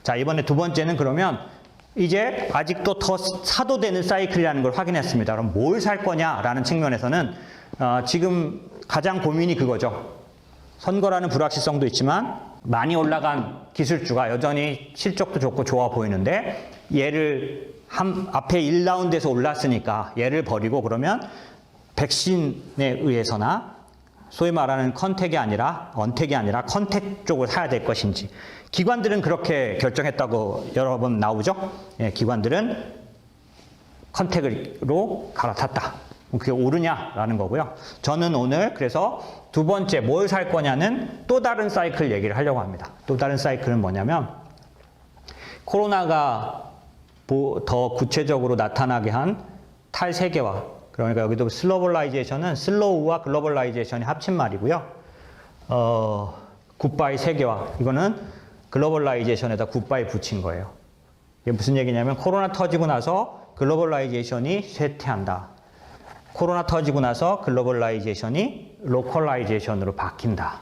자, 이번에 두 번째는 그러면 이제 아직도 더 사도 되는 사이클이라는 걸 확인했습니다. 그럼 뭘 살 거냐라는 측면에서는 지금 가장 고민이 그거죠. 선거라는 불확실성도 있지만 많이 올라간 기술주가 여전히 실적도 좋고 좋아 보이는데 얘를 앞에 1라운드에서 올랐으니까 얘를 버리고 그러면 백신에 의해서나 소위 말하는 컨택이 아니라 언택이 아니라 컨택 쪽을 사야 될 것인지 기관들은 그렇게 결정했다고 여러 번 나오죠. 예, 기관들은 컨택으로 갈아탔다. 그게 옳으냐라는 거고요. 저는 오늘 그래서 두 번째 뭘 살 거냐는 또 다른 사이클 얘기를 하려고 합니다. 또 다른 사이클은 뭐냐면 코로나가 더 구체적으로 나타나게 한 탈세계화, 그러니까 여기도 슬로벌라이제이션은 슬로우와 글로벌라이제이션이 합친 말이고요. 굿바이 세계화, 이거는 글로벌라이제이션에다 굿바이 붙인 거예요. 이게 무슨 얘기냐면 코로나 터지고 나서 글로벌라이제이션이 쇠퇴한다. 코로나 터지고 나서 글로벌라이제이션이 로컬라이제이션으로 바뀐다.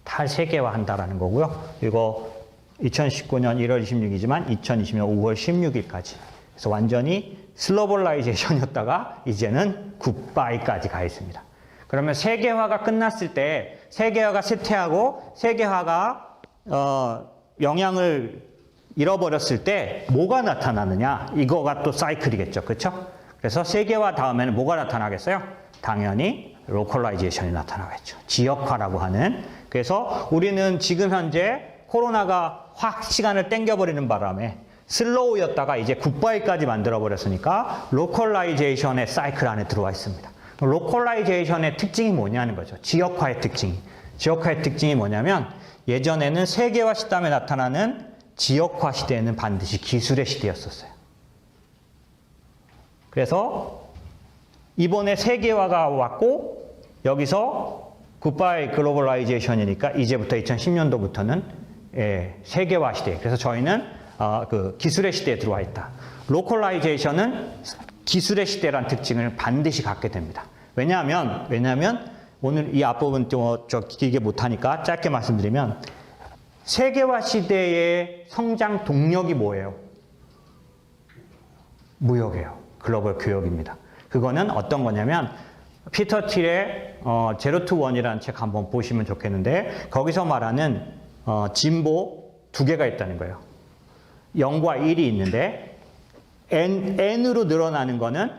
탈세계화한다라는 거고요. 이거 2019년 1월 26일이지만 2020년 5월 16일까지. 그래서 완전히 슬로벌라이제이션이었다가 이제는 굿바이까지 가 있습니다. 그러면 세계화가 끝났을 때 세계화가 쇠퇴하고 세계화가 영향을 잃어버렸을 때 뭐가 나타나느냐? 이거가 또 사이클이겠죠. 그렇죠? 그래서 세계화 다음에는 뭐가 나타나겠어요? 당연히 로컬라이제이션이 나타나겠죠. 지역화라고 하는. 그래서 우리는 지금 현재 코로나가 확 시간을 땡겨버리는 바람에 슬로우였다가 이제 굿바이까지 만들어버렸으니까 로컬라이제이션의 사이클 안에 들어와 있습니다. 로컬라이제이션의 특징이 뭐냐는 거죠. 지역화의 특징이. 지역화의 특징이 뭐냐면 예전에는 세계화 시점에 나타나는 지역화 시대에는 반드시 기술의 시대였었어요. 그래서 이번에 세계화가 왔고 여기서 굿바이 글로벌라이제이션이니까 이제부터 2010년도부터는 세계화 시대. 그래서 저희는 그 기술의 시대에 들어와 있다. 로컬라이제이션은 기술의 시대라는 특징을 반드시 갖게 됩니다. 왜냐하면 오늘 이 앞부분 저 길게 못하니까 짧게 말씀드리면 세계화 시대의 성장 동력이 뭐예요? 무역이에요. 글로벌 교역입니다. 그거는 어떤 거냐면 피터 틸의 제로 투 원이라는 책 한번 보시면 좋겠는데 거기서 말하는 진보 두 개가 있다는 거예요. 0과 1이 있는데 N으로 늘어나는 거는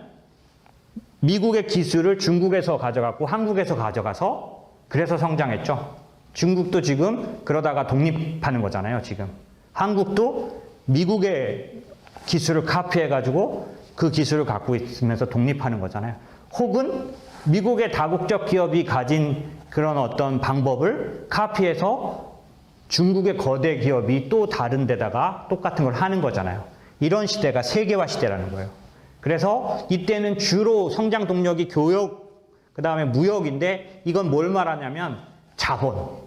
미국의 기술을 중국에서 가져갔고 한국에서 가져가서 그래서 성장했죠. 중국도 지금 그러다가 독립하는 거잖아요. 지금 한국도 미국의 기술을 카피해가지고 그 기술을 갖고 있으면서 독립하는 거잖아요. 혹은 미국의 다국적 기업이 가진 그런 어떤 방법을 카피해서 중국의 거대 기업이 또 다른 데다가 똑같은 걸 하는 거잖아요. 이런 시대가 세계화 시대라는 거예요. 그래서 이때는 주로 성장 동력이 교역, 그 다음에 무역인데 이건 뭘 말하냐면 자본,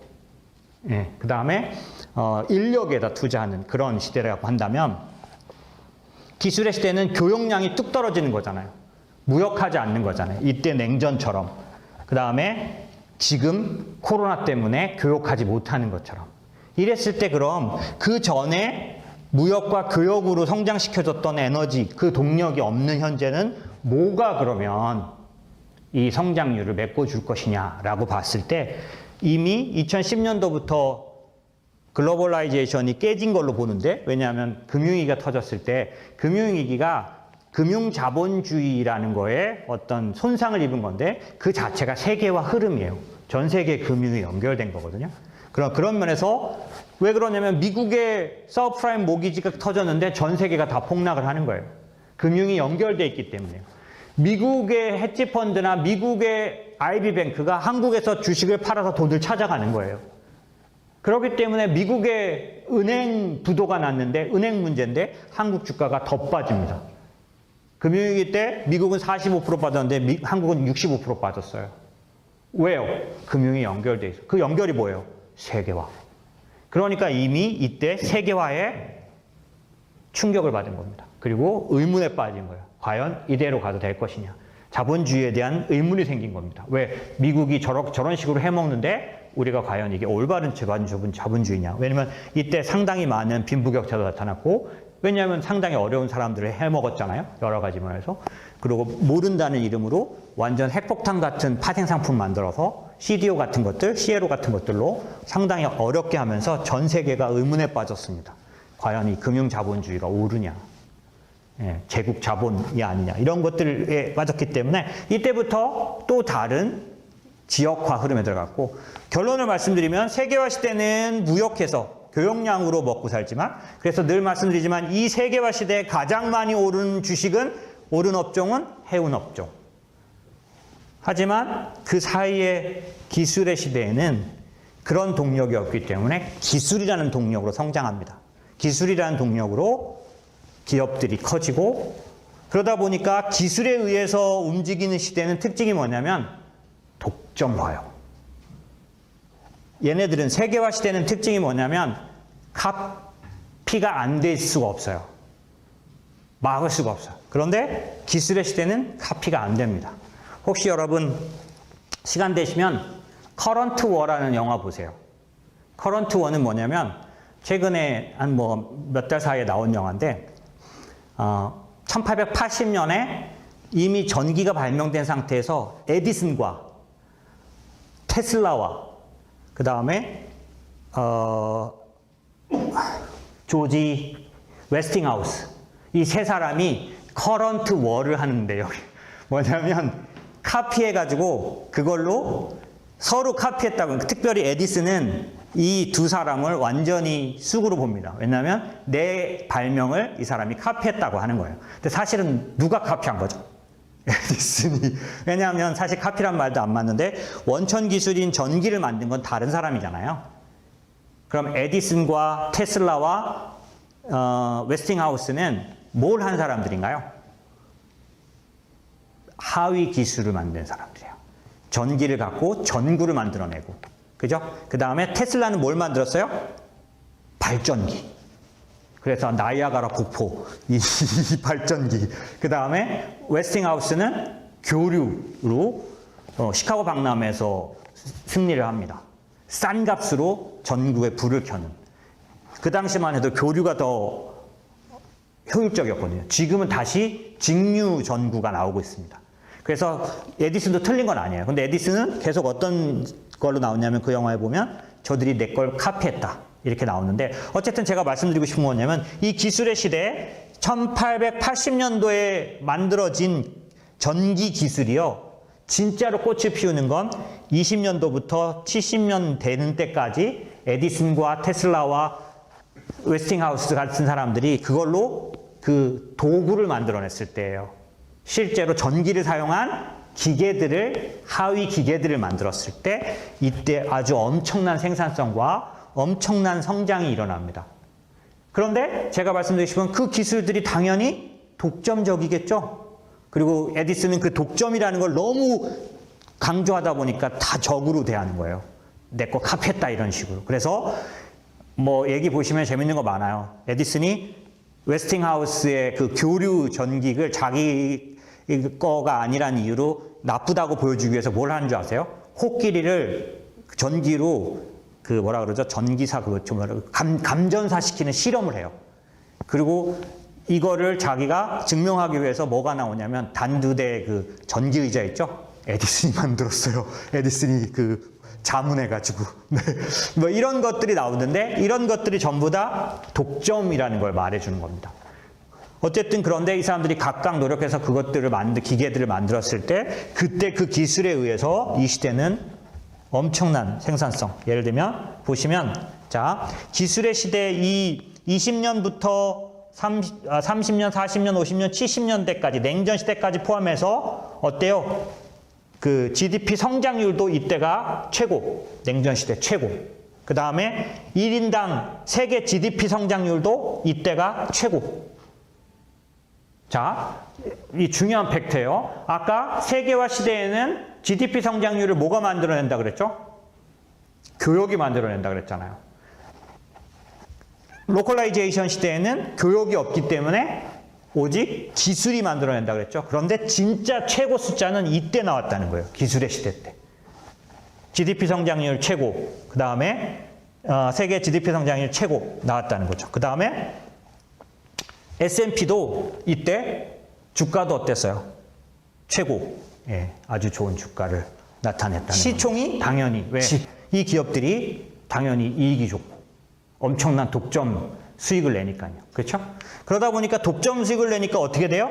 그 다음에 인력에다 투자하는 그런 시대라고 한다면 기술의 시대는 교역량이 뚝 떨어지는 거잖아요. 무역하지 않는 거잖아요. 이때 냉전처럼. 그 다음에 지금 코로나 때문에 교역하지 못하는 것처럼. 이랬을 때 그럼 그 전에 무역과 교역으로 성장시켜줬던 에너지, 그 동력이 없는 현재는 뭐가 그러면 이 성장률을 메꿔줄 것이냐라고 봤을 때 이미 2010년도부터 글로벌라이제이션이 깨진 걸로 보는데 왜냐하면 금융위기가 터졌을 때 금융위기가 금융자본주의라는 거에 어떤 손상을 입은 건데 그 자체가 세계화 흐름이에요. 전 세계 금융이 연결된 거거든요. 그런 면에서 왜 그러냐면 미국의 서브프라임 모기지가 터졌는데 전 세계가 다 폭락을 하는 거예요. 금융이 연결돼 있기 때문에요. 미국의 헤지펀드나 미국의 IB뱅크가 한국에서 주식을 팔아서 돈을 찾아가는 거예요. 그렇기 때문에 미국의 은행 부도가 났는데 은행 문제인데 한국 주가가 더 빠집니다. 금융위기 때 미국은 45% 빠졌는데 한국은 65% 빠졌어요. 왜요? 금융이 연결돼 있어요. 그 연결이 뭐예요? 세계화. 그러니까 이미 이때 세계화에 충격을 받은 겁니다. 그리고 의문에 빠진 거예요. 과연 이대로 가도 될 것이냐. 자본주의에 대한 의문이 생긴 겁니다. 왜? 미국이 저런 식으로 해먹는데 우리가 과연 이게 올바른 자본주의냐. 왜냐면 이때 상당히 많은 빈부격차가 나타났고, 왜냐하면 상당히 어려운 사람들을 해먹었잖아요. 여러 가지 면에서. 그리고 모른다는 이름으로 완전 핵폭탄 같은 파생 상품 만들어서 CDO 같은 것들, CLO 같은 것들로 상당히 어렵게 하면서 전 세계가 의문에 빠졌습니다. 과연 이 금융자본주의가 옳으냐. 예, 제국 자본이 아니냐. 이런 것들에 빠졌기 때문에 이때부터 또 다른 지역화 흐름에 들어갔고, 결론을 말씀드리면 세계화 시대는 무역해서 교역량으로 먹고 살지만, 그래서 늘 말씀드리지만 이 세계화 시대에 가장 많이 오른 주식은, 오른 업종은 해운 업종. 하지만 그 사이에 기술의 시대에는 그런 동력이 없기 때문에 기술이라는 동력으로 성장합니다. 기술이라는 동력으로 기업들이 커지고, 그러다 보니까 기술에 의해서 움직이는 시대는 특징이 뭐냐면 독점화요. 얘네들은 세계화 시대는 특징이 뭐냐면 카피가 안 될 수가 없어요. 막을 수가 없어요. 그런데 기술의 시대는 카피가 안 됩니다. 혹시 여러분 시간 되시면 커런트 워라는 영화 보세요. 커런트 워는 뭐냐면 최근에 한 몇 달 사이에 나온 영화인데 1880년에 이미 전기가 발명된 상태에서 에디슨과 테슬라와 그 다음에 조지 웨스팅하우스, 이 세 사람이 커런트 워를 하는데요. 뭐냐면 카피해가지고 그걸로 서로 카피했다고. 특별히 에디슨은 이 두 사람을 완전히 쑥으로 봅니다. 왜냐하면 내 발명을 이 사람이 카피했다고 하는 거예요. 근데 사실은 누가 카피한 거죠? 에디슨이. 왜냐하면 사실 카피란 말도 안 맞는데 원천 기술인 전기를 만든 건 다른 사람이잖아요. 그럼 에디슨과 테슬라와 웨스팅하우스는 뭘 한 사람들인가요? 하위 기술을 만든 사람들이에요. 전기를 갖고 전구를 만들어내고. 그죠? 그 다음에 테슬라는 뭘 만들었어요? 발전기. 그래서 나이아가라 폭포, 이 발전기. 그 다음에 웨스팅하우스는 교류로 시카고 박람회에서 승리를 합니다. 싼 값으로 전구에 불을 켜는. 그 당시만 해도 교류가 더 효율적이었거든요. 지금은 다시 직류 전구가 나오고 있습니다. 그래서 에디슨도 틀린 건 아니에요. 근데 에디슨은 계속 어떤 걸로 나오냐면 그 영화에 보면 저들이 내 걸 카피했다. 이렇게 나오는데, 어쨌든 제가 말씀드리고 싶은 건 뭐냐면 이 기술의 시대에 1880년도에 만들어진 전기 기술이요, 진짜로 꽃을 피우는 건 20년도부터 70년 되는 때까지 에디슨과 테슬라와 웨스팅하우스 같은 사람들이 그걸로 그 도구를 만들어냈을 때예요. 실제로 전기를 사용한 기계들을, 하위 기계들을 만들었을 때 이때 아주 엄청난 생산성과 엄청난 성장이 일어납니다. 그런데 제가 말씀드리고 싶은 그 기술들이 당연히 독점적이겠죠. 그리고 에디슨은 그 독점이라는 걸 너무 강조하다 보니까 다 적으로 대하는 거예요. 내 거 카피했다 이런 식으로. 그래서 얘기 보시면 재밌는 거 많아요. 에디슨이 웨스팅하우스의 그 교류 전기를 자기 거가 아니라는 이유로 나쁘다고 보여주기 위해서 뭘 하는 줄 아세요? 코끼리를 전기로 전기사 감전사 시키는 실험을 해요. 그리고 이거를 자기가 증명하기 위해서 뭐가 나오냐면 단두대 그 전기 의자 있죠? 에디슨이 만들었어요. 에디슨이 자문해가지고. 네. 이런 것들이 나오는데 이런 것들이 전부 다 독점이라는 걸 말해주는 겁니다. 어쨌든 그런데 이 사람들이 각각 노력해서 그것들을 기계들을 만들었을 때 그때 그 기술에 의해서 이 시대는 엄청난 생산성. 예를 들면 보시면 기술의 시대 이 20년부터 30년, 40년, 50년, 70년대까지 냉전 시대까지 포함해서 어때요? 그 GDP 성장률도 이때가 최고. 냉전 시대 최고. 그 다음에 1인당 세계 GDP 성장률도 이때가 최고. 이 중요한 팩트예요. 아까 세계화 시대에는 GDP 성장률을 뭐가 만들어낸다 그랬죠? 교역이 만들어낸다 그랬잖아요. 로컬라이제이션 시대에는 교역이 없기 때문에 오직 기술이 만들어낸다 그랬죠. 그런데 진짜 최고 숫자는 이때 나왔다는 거예요. 기술의 시대 때. GDP 성장률 최고, 그 다음에 세계 GDP 성장률 최고 나왔다는 거죠. 그 다음에 S&P도 이때 주가도 어땠어요? 최고, 예, 아주 좋은 주가를 나타냈다는 시총이 당연히 왜? 이 기업들이 당연히 이익이 좋고 엄청난 독점 수익을 내니까요. 그렇죠? 그러다 보니까 독점 수익을 내니까 어떻게 돼요?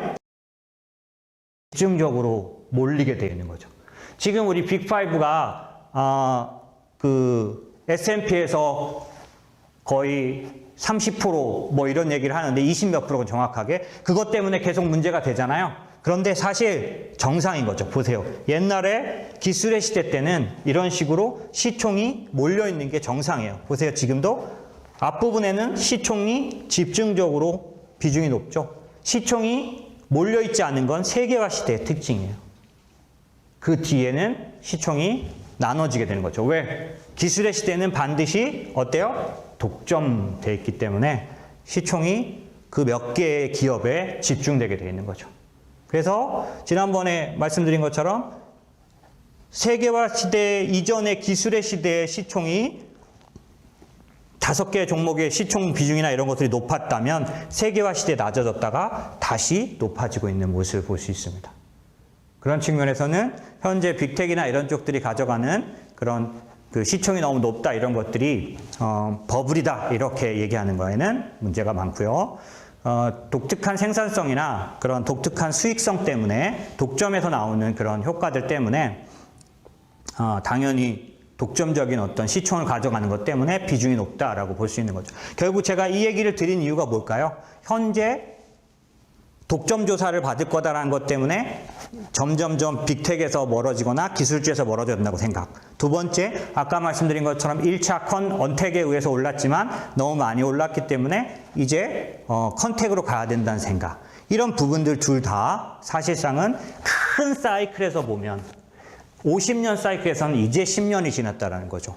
집중적으로 몰리게 되어 있는 거죠. 지금 우리 빅5가 그 S&P에서 거의 30% 뭐 이런 얘기를 하는데 20 몇 프로가 정확하게 그것 때문에 계속 문제가 되잖아요. 그런데 사실 정상인 거죠. 보세요. 옛날에 기술의 시대 때는 이런 식으로 시총이 몰려있는 게 정상이에요. 보세요. 지금도 앞부분에는 시총이 집중적으로 비중이 높죠. 시총이 몰려있지 않은 건 세계화 시대의 특징이에요. 그 뒤에는 시총이 나눠지게 되는 거죠. 왜? 기술의 시대는 반드시 어때요? 독점되어 있기 때문에 시총이 그 몇 개의 기업에 집중되게 되어 있는 거죠. 그래서 지난번에 말씀드린 것처럼 세계화 시대 이전의 기술의 시대의 시총이 5개의 종목의 시총 비중이나 이런 것들이 높았다면 세계화 시대에 낮아졌다가 다시 높아지고 있는 모습을 볼 수 있습니다. 그런 측면에서는 현재 빅텍이나 이런 쪽들이 가져가는 그런 그 시총이 너무 높다 이런 것들이 버블이다 이렇게 얘기하는 거에는 문제가 많고요. 독특한 생산성이나 그런 독특한 수익성 때문에 독점에서 나오는 그런 효과들 때문에 당연히 독점적인 어떤 시총을 가져가는 것 때문에 비중이 높다라고 볼 수 있는 거죠. 결국 제가 이 얘기를 드린 이유가 뭘까요? 현재 독점 조사를 받을 거다라는 것 때문에 점점점 빅텍에서 멀어지거나 기술주에서 멀어져 된다고 생각. 두 번째, 아까 말씀드린 것처럼 1차 언택에 의해서 올랐지만 너무 많이 올랐기 때문에 이제 컨택으로 가야 된다는 생각. 이런 부분들 둘 다 사실상은 큰 사이클에서 보면 50년 사이클에서는 이제 10년이 지났다는 거죠.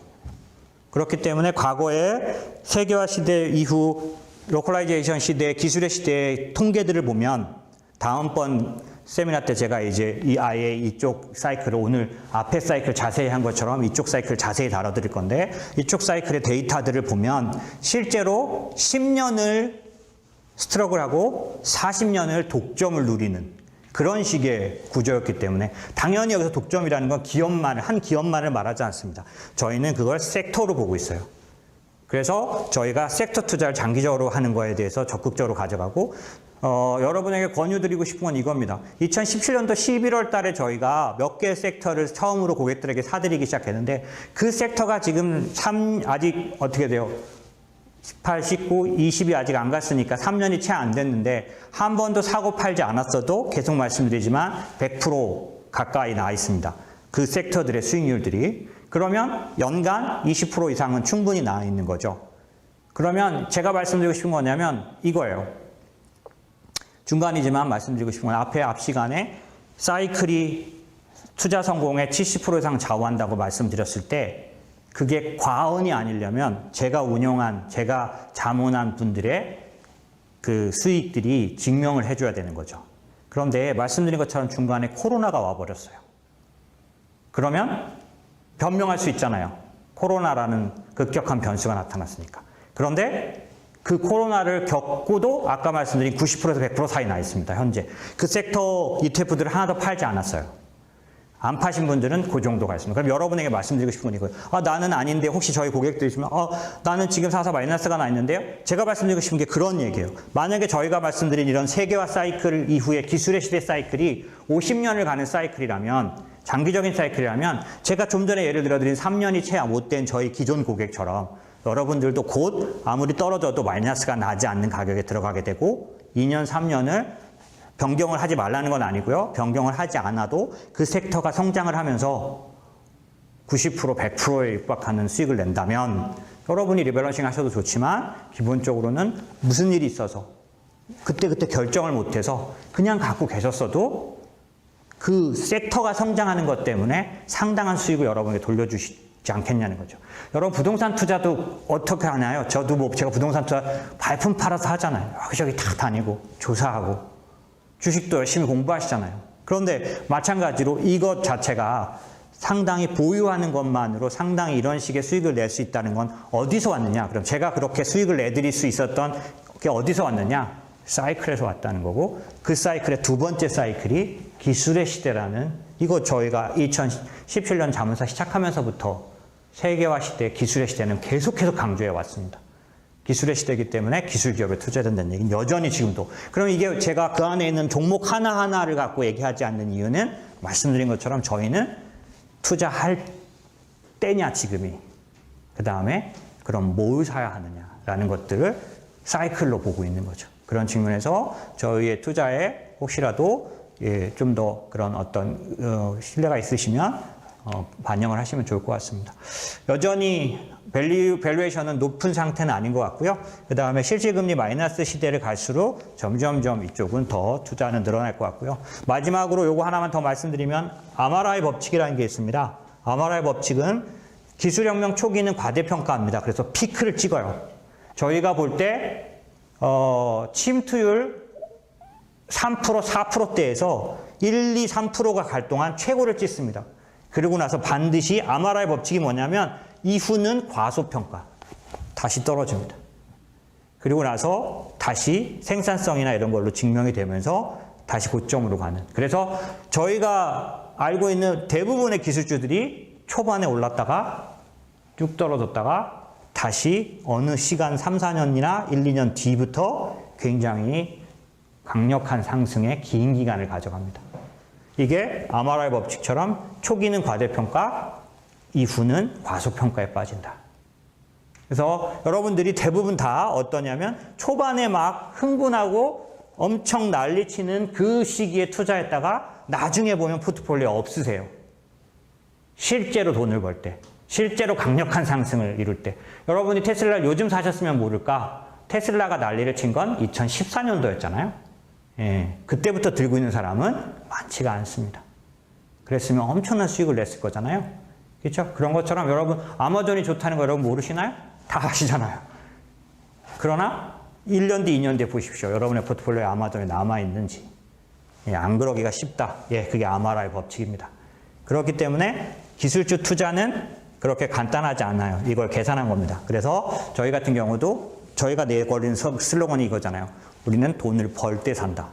그렇기 때문에 과거의 세계화 시대 이후 로컬라이제이션 시대, 기술의 시대의 통계들을 보면 다음번 세미나 때 제가 이제 아예 이쪽 사이클을 오늘 앞에 사이클 자세히 한 것처럼 이쪽 사이클 자세히 다뤄드릴 건데 이쪽 사이클의 데이터들을 보면 실제로 10년을 스트러글하고 40년을 독점을 누리는 그런 식의 구조였기 때문에 당연히 여기서 독점이라는 건 기업만을 한 기업만을 말하지 않습니다. 저희는 그걸 섹터로 보고 있어요. 그래서 저희가 섹터 투자를 장기적으로 하는 거에 대해서 적극적으로 가져가고 여러분에게 권유드리고 싶은 건 이겁니다. 2017년도 11월 달에 저희가 몇 개의 섹터를 처음으로 고객들에게 사드리기 시작했는데 그 섹터가 지금 아직 어떻게 돼요? 18, 19, 20이 아직 안 갔으니까 3년이 채 안 됐는데 한 번도 사고 팔지 않았어도 계속 말씀드리지만 100% 가까이 나와 있습니다. 그 섹터들의 수익률들이. 그러면 연간 20% 이상은 충분히 나와 있는 거죠. 그러면 제가 말씀드리고 싶은 거냐면 이거예요. 중간이지만 말씀드리고 싶은 건 앞 시간에 사이클이 투자 성공의 70% 이상 좌우한다고 말씀드렸을 때 그게 과언이 아니려면 제가 자문한 분들의 그 수익들이 증명을 해줘야 되는 거죠. 그런데 말씀드린 것처럼 중간에 코로나가 와버렸어요. 그러면 변명할 수 있잖아요. 코로나라는 급격한 변수가 나타났으니까. 그런데 그 코로나를 겪고도 아까 말씀드린 90%에서 100% 사이 나 있습니다. 현재. 그 섹터 ETF들을 하나도 팔지 않았어요. 안 파신 분들은 그 정도가 있습니다. 그럼 여러분에게 말씀드리고 싶은 건 이거예요. 나는 아닌데 혹시 저희 고객들이시면 나는 지금 사서 마이너스가 나 있는데요. 제가 말씀드리고 싶은 게 그런 얘기예요. 만약에 저희가 말씀드린 이런 세계화 사이클 이후에 기술의 시대 사이클이 50년을 가는 사이클이라면 장기적인 사이클이라면 제가 좀 전에 예를 들어드린 3년이 채 못 된 저희 기존 고객처럼 여러분들도 곧 아무리 떨어져도 마이너스가 나지 않는 가격에 들어가게 되고 2년, 3년을 변경을 하지 말라는 건 아니고요. 변경을 하지 않아도 그 섹터가 성장을 하면서 90%, 100%에 육박하는 수익을 낸다면 여러분이 리밸런싱 하셔도 좋지만 기본적으로는 무슨 일이 있어서 그때그때 결정을 못해서 그냥 갖고 계셨어도 그 섹터가 성장하는 것 때문에 상당한 수익을 여러분에게 돌려주시지 않겠냐는 거죠. 여러분 부동산 투자도 어떻게 하나요? 저도 제가 부동산 투자 발품 팔아서 하잖아요. 여기저기 다 다니고 조사하고 주식도 열심히 공부하시잖아요. 그런데 마찬가지로 이것 자체가 상당히 보유하는 것만으로 상당히 이런 식의 수익을 낼 수 있다는 건 어디서 왔느냐? 그럼 제가 그렇게 수익을 내드릴 수 있었던 게 어디서 왔느냐? 사이클에서 왔다는 거고, 그 사이클의 두 번째 사이클이 기술의 시대라는, 이거 저희가 2017년 자문사 시작하면서부터 세계화 시대, 기술의 시대는 계속해서 강조해 왔습니다. 기술의 시대이기 때문에 기술 기업에 투자해야 된다는 얘기는 여전히 지금도. 그럼 이게 제가 그 안에 있는 종목 하나하나를 갖고 얘기하지 않는 이유는 말씀드린 것처럼 저희는 투자할 때냐, 지금이. 그 다음에 그럼 뭘 사야 하느냐라는 것들을 사이클로 보고 있는 거죠. 그런 측면에서 저희의 투자에 혹시라도 좀 더 그런 어떤 신뢰가 있으시면 반영을 하시면 좋을 것 같습니다. 여전히 밸류에이션은 높은 상태는 아닌 것 같고요. 그 다음에 실질금리 마이너스 시대를 갈수록 점점점 이쪽은 더 투자는 늘어날 것 같고요. 마지막으로 요거 하나만 더 말씀드리면 아마라의 법칙이라는 게 있습니다. 아마라의 법칙은 기술혁명 초기는 과대평가합니다. 그래서 피크를 찍어요. 저희가 볼 때 침투율 3%, 4%대에서 1, 2, 3%가 갈 동안 최고를 찍습니다. 그러고 나서 반드시 아마라의 법칙이 뭐냐면 이후는 과소평가, 다시 떨어집니다. 그리고 나서 다시 생산성이나 이런 걸로 증명이 되면서 다시 고점으로 가는. 그래서 저희가 알고 있는 대부분의 기술주들이 초반에 올랐다가 쭉 떨어졌다가 다시 어느 시간 3, 4년이나 1, 2년 뒤부터 굉장히 강력한 상승의 긴 기간을 가져갑니다. 이게 아마라의 법칙처럼 초기는 과대평가, 이후는 과소평가에 빠진다. 그래서 여러분들이 대부분 다 어떠냐면 초반에 막 흥분하고 엄청 난리치는 그 시기에 투자했다가 나중에 보면 포트폴리오 없으세요. 실제로 돈을 벌 때, 실제로 강력한 상승을 이룰 때. 여러분이 테슬라를 요즘 사셨으면 모를까? 테슬라가 난리를 친 건 2014년도였잖아요. 예, 그때부터 들고 있는 사람은 많지가 않습니다. 그랬으면 엄청난 수익을 냈을 거잖아요. 그렇죠? 그런 것처럼 여러분 아마존이 좋다는 거 여러분 모르시나요? 다 아시잖아요. 그러나 1년 뒤, 2년 뒤에 보십시오. 여러분의 포트폴리오에 아마존이 남아있는지. 예, 안 그러기가 쉽다. 예, 그게 아마라의 법칙입니다. 그렇기 때문에 기술주 투자는 그렇게 간단하지 않아요. 이걸 계산한 겁니다. 그래서 저희 같은 경우도 저희가 내걸린 슬로건이 이거잖아요. 우리는 돈을 벌 때 산다.